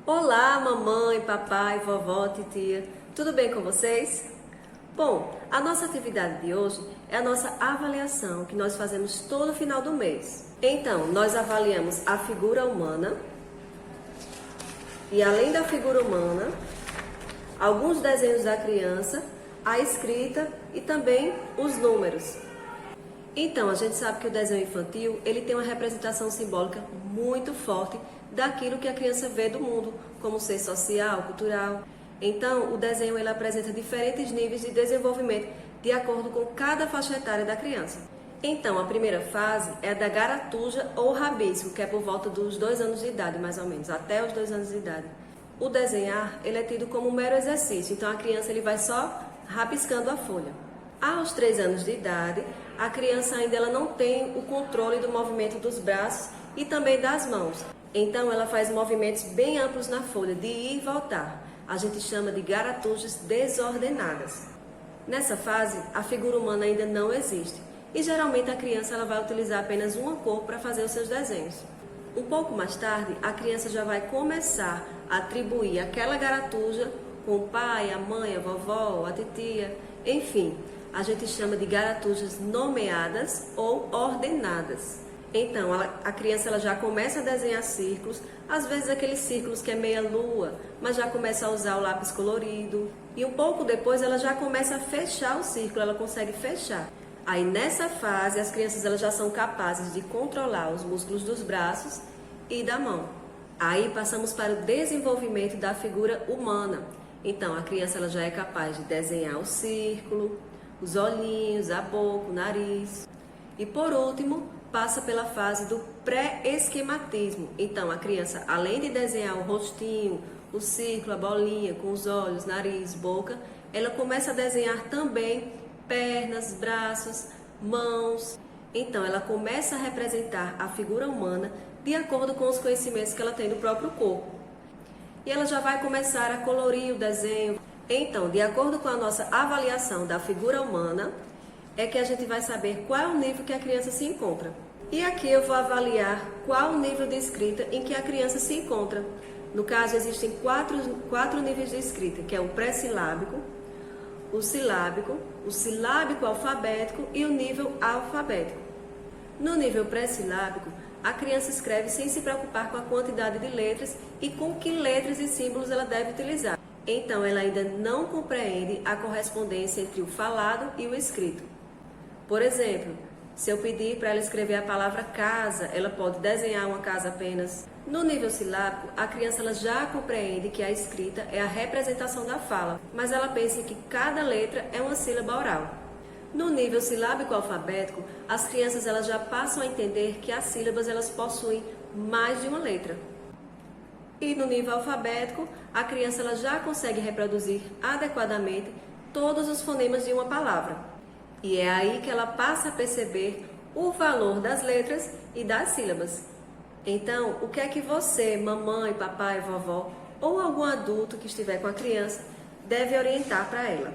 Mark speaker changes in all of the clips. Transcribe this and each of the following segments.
Speaker 1: Olá, mamãe, papai, vovó, titia, tudo bem com vocês? Bom, a nossa atividade de hoje é a nossa avaliação que nós fazemos todo final do mês. Então, nós avaliamos a figura humana e, além da figura humana, alguns desenhos da criança, a escrita e também os números. Então, a gente sabe que o desenho infantil, ele tem uma representação simbólica muito forte daquilo que a criança vê do mundo, como ser social, cultural. Então, o desenho ele apresenta diferentes níveis de desenvolvimento de acordo com cada faixa etária da criança. Então, a primeira fase é a da garatuja ou rabisco, que é por volta dos 2 anos de idade, mais ou menos, até os 2 anos de idade. O desenhar, ele é tido como um mero exercício, então a criança ele vai só rabiscando a folha. Aos 3 anos de idade, a criança ainda ela não tem o controle do movimento dos braços e também das mãos. Então, ela faz movimentos bem amplos na folha, de ir e voltar. A gente chama de garatujas desordenadas. Nessa fase, a figura humana ainda não existe e geralmente a criança ela vai utilizar apenas uma cor para fazer os seus desenhos. Um pouco mais tarde, a criança já vai começar a atribuir aquela garatuja com o pai, a mãe, a vovó, a titia, enfim. A gente chama de garatujas nomeadas ou ordenadas. Então, a criança ela já começa a desenhar círculos, às vezes aqueles círculos que é meia lua, mas já começa a usar o lápis colorido. E um pouco depois ela já começa a fechar o círculo, ela consegue fechar. Aí nessa fase as crianças elas já são capazes de controlar os músculos dos braços e da mão. Aí passamos para o desenvolvimento da figura humana. Então, a criança ela já é capaz de desenhar o círculo, os olhinhos, a boca, o nariz. E por último, passa pela fase do pré-esquematismo. Então, a criança, além de desenhar o rostinho, o círculo, a bolinha, com os olhos, nariz, boca, ela começa a desenhar também pernas, braços, mãos. Então, ela começa a representar a figura humana de acordo com os conhecimentos que ela tem do próprio corpo. E ela já vai começar a colorir o desenho. Então, de acordo com a nossa avaliação da figura humana, é que a gente vai saber qual é o nível que a criança se encontra. E aqui eu vou avaliar qual o nível de escrita em que a criança se encontra. No caso, existem quatro níveis de escrita, que é o pré-silábico, o silábico alfabético e o nível alfabético. No nível pré-silábico, a criança escreve sem se preocupar com a quantidade de letras e com que letras e símbolos ela deve utilizar. Então, ela ainda não compreende a correspondência entre o falado e o escrito. Por exemplo, se eu pedir para ela escrever a palavra casa, ela pode desenhar uma casa apenas. No nível silábico, a criança ela já compreende que a escrita é a representação da fala, mas ela pensa que cada letra é uma sílaba oral. No nível silábico alfabético, as crianças elas já passam a entender que as sílabas elas possuem mais de uma letra. E no nível alfabético, a criança ela já consegue reproduzir adequadamente todos os fonemas de uma palavra. E é aí que ela passa a perceber o valor das letras e das sílabas. Então, o que é que você, mamãe, papai, vovó ou algum adulto que estiver com a criança deve orientar para ela?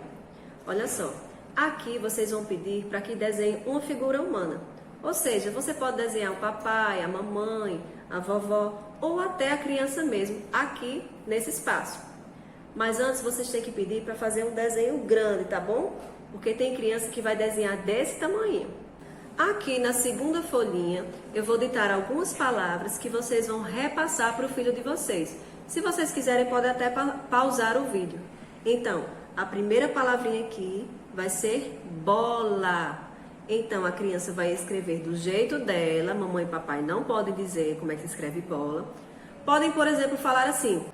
Speaker 1: Olha só, aqui vocês vão pedir para que desenhe uma figura humana. Ou seja, você pode desenhar o papai, a mamãe, a vovó ou até a criança mesmo, aqui nesse espaço. Mas antes vocês têm que pedir para fazer um desenho grande, tá bom? Porque tem criança que vai desenhar desse tamanho. Aqui na segunda folhinha, eu vou ditar algumas palavras que vocês vão repassar para o filho de vocês. Se vocês quiserem, podem até pausar o vídeo. Então, a primeira palavrinha aqui vai ser bola. Então, a criança vai escrever do jeito dela. Mamãe e papai não podem dizer como é que se escreve bola. Podem, por exemplo, falar assim: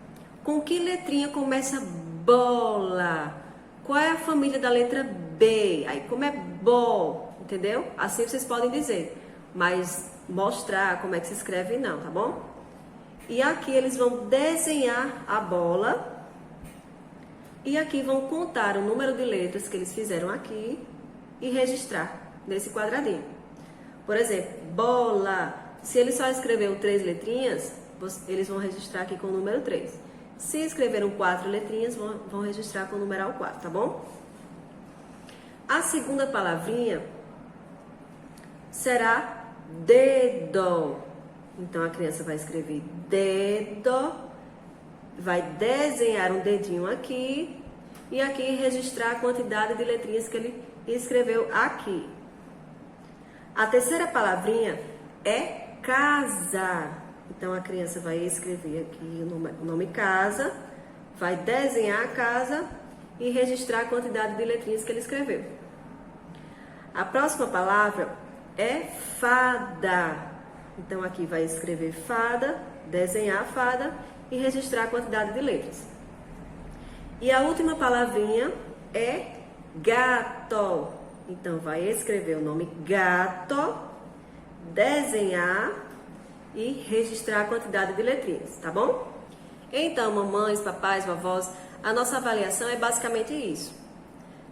Speaker 1: com que letrinha começa bola? Qual é a família da letra B? Aí, como é bo, entendeu? Assim vocês podem dizer. Mas mostrar como é que se escreve não, tá bom? E aqui eles vão desenhar a bola. E aqui vão contar o número de letras que eles fizeram aqui e registrar nesse quadradinho. Por exemplo, bola. Se ele só escreveu 3 letrinhas, eles vão registrar aqui com o número 3. Se escreveram 4 letrinhas, vão registrar com o numeral 4, tá bom? A segunda palavrinha será dedo. Então, a criança vai escrever dedo vai desenhar um dedinho aqui e aqui registrar a quantidade de letrinhas que ele escreveu aqui. A terceira palavrinha é casa. Então a criança vai escrever aqui o nome casa, vai desenhar a casa e registrar a quantidade de letrinhas que ele escreveu. A próxima palavra é fada. Então aqui vai escrever fada, desenhar a fada e registrar a quantidade de letras. E a última palavrinha é gato. Então vai escrever o nome gato, desenhar e registrar a quantidade de letrinhas, tá bom? Então, mamães, papais, vovós, a nossa avaliação é basicamente isso.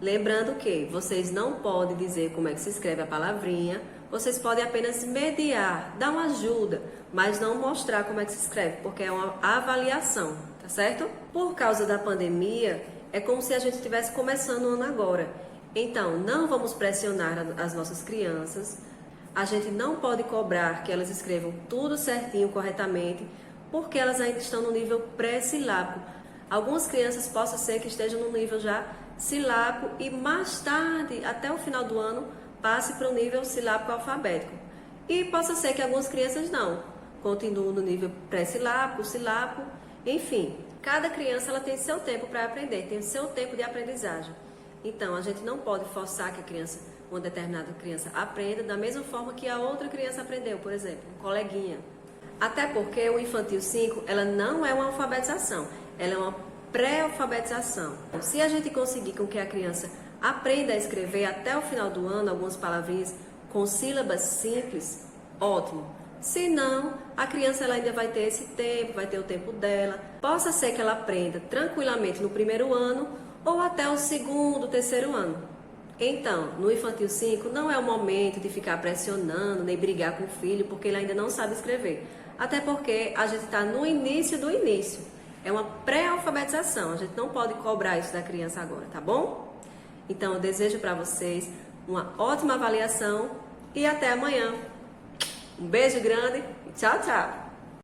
Speaker 1: Lembrando que vocês não podem dizer como é que se escreve a palavrinha, vocês podem apenas mediar, dar uma ajuda, mas não mostrar como é que se escreve, porque é uma avaliação, tá certo? Por causa da pandemia, é como se a gente estivesse começando o ano agora. Então, não vamos pressionar as nossas crianças, a gente não pode cobrar que elas escrevam tudo certinho, corretamente, porque elas ainda estão no nível pré-silábico. Algumas crianças possa ser que estejam no nível já silábico e mais tarde, até o final do ano, passe para o nível silábico alfabético. E possa ser que algumas crianças não, continuem no nível pré-silábico, silábico, enfim. Cada criança ela tem seu tempo para aprender, tem seu tempo de aprendizagem. Então, a gente não pode forçar que a criança, uma determinada criança, aprenda da mesma forma que a outra criança aprendeu, por exemplo, um coleguinha. Até porque o Infantil 5, ela não é uma alfabetização, ela é uma pré-alfabetização. Se a gente conseguir com que a criança aprenda a escrever até o final do ano algumas palavrinhas com sílabas simples, ótimo. Se não, a criança ela ainda vai ter esse tempo, vai ter o tempo dela. Possa ser que ela aprenda tranquilamente no primeiro ano, ou até o segundo, terceiro ano. Então, no Infantil 5, não é o momento de ficar pressionando, nem brigar com o filho, porque ele ainda não sabe escrever. Até porque a gente está no início do início. É uma pré-alfabetização, a gente não pode cobrar isso da criança agora, tá bom? Então, eu desejo para vocês uma ótima avaliação e até amanhã. Um beijo grande e tchau, tchau!